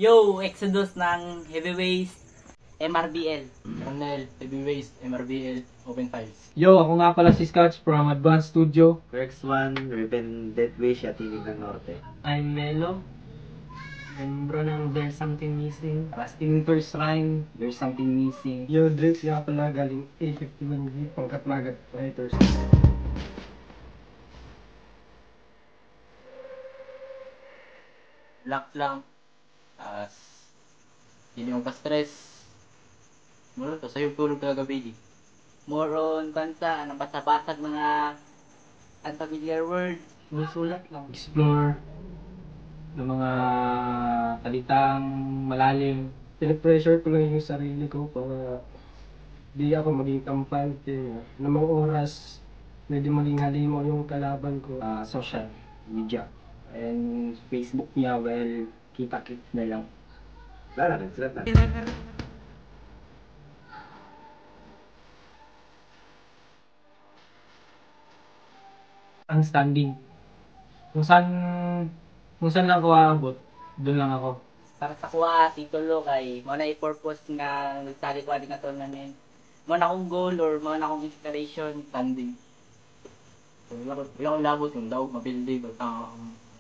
Yo, Exodus ng Heavyweights MRBL. Ronel, Heavyweights, MRBL, Open Files. Yo, ako nga pala si Scotch from Advanced Studio. Rex1, Riven Deathwish at Tinig ng Norte. I'm Melo. Membro ng There's Something Missing. Fasting First Rhyme, There's Something Missing. Yo, Drex, nga pala galing A51G, pangkat magat writers. Relax lang. Hindi mo pa-stress. Mula to, sa'yo tulog talaga, baby. More on banta, anong basabasag mga unfamiliar word. Susulat lang. Explore ng mga kalitang malalim. Pinipressure ko lang yung sarili ko para di ako maging kampante. Na mga oras, medyo maging halimo yung kalaban ko. Social media. And Facebook niya, well, kita-kit na lang. Wala na, sulat na. Ang standing. Kung saan lang ako aabot, doon lang ako. Para sa kuha, titulo kay mo na i-purpose nga nagtali ko ating tournament. Mo na akong goal or mo na akong inspiration, standing. Wala akong labot yung daw, mabildig.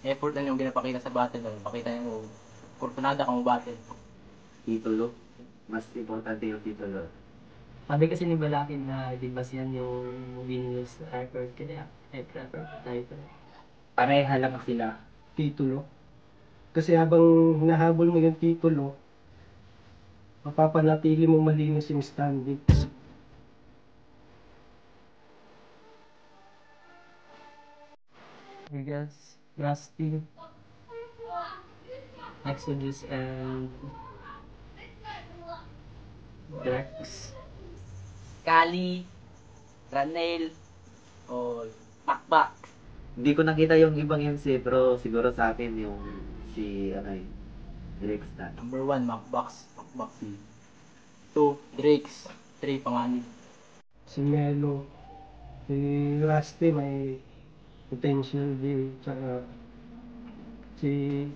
Effort na yung ginapakita sa battle. Pakita yung kurpunada kang battle. Titulo. Mas importante yung titulo. Sabi kasi ni Balakin na di ba yan yung winners record kaya record title. Pareha lang sila. Titulo. Kasi habang hinahabol mo yung titulo, mapapanatili mo malinis yung standing. I guess Rusty, Exodus, and Drex. Kali, Ranel, o Pakbak. Hindi ko nakita yung ibang MC, pero siguro sa akin yung Drex na. Number 1, Macbox. 2, Drakes. 3, Panganib. Si Melo, si Rusty may potential din. Tsaka si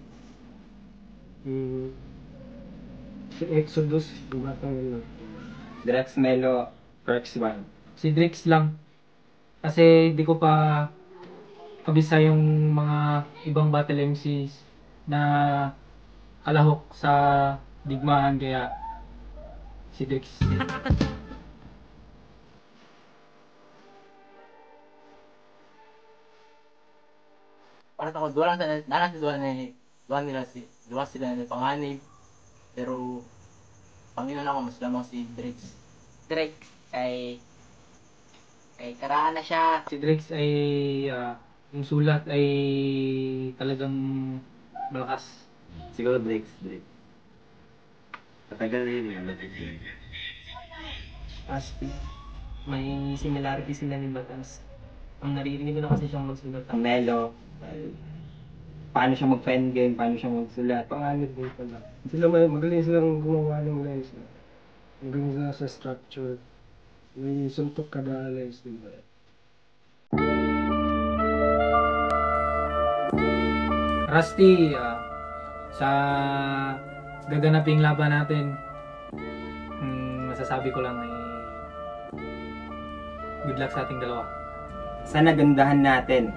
Exodus, diba ito Drex, Melo, Rex1. Si Drix lang. Kasi di ko pa kabisa yung mga ibang battle MCs na kalahok sa digmaan, kaya si Drix. Para ako, duwa sila na Panganib. Pero, Panginoon ako, mas lamang si Drakes. Drake kay karaan na siya. Si Drix ay yung sulat ay talagang malakas. Siguro Drex. Matagal na yun yung Rusty. May similarity sila ni Batas. Ang naririnig ko na kasi siyang magsulat. Ang Melo, paano siya mag-endgame, paano siya magsulat. panganib din pala. Sila magaling silang gumawa ng lines. Magaling sila sa structure. May suntok kada lines, diba? Rusty, sa gaganaping laban natin, masasabi ko lang ay good luck sa ating dalawa. Sana gandahan natin.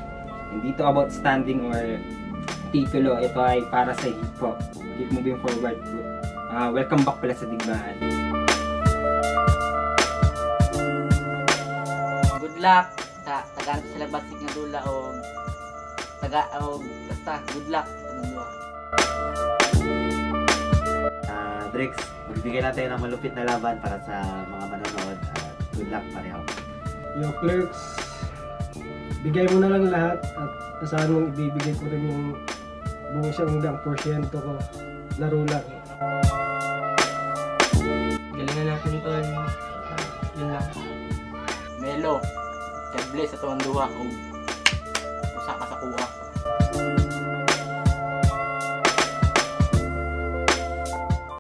Hindi to about standing or titulo. Ito ay para sa hip-hop. Keep moving forward. Welcome back pala sa digmaan. Good luck sa taganap sila basig nga dula o basta good luck sa dua. Drex, magbigay natin ng malupit na laban para sa mga manonood. Good luck pareho. Yung clerks, bigay mo na lang lahat at asahan mong ibibigay ko rin yung buong isang porsyento ko. Laro lang. Galingan natin ito. Yun lang. Melo, God bless sa tuwang duwa. Usa ka sa kuha.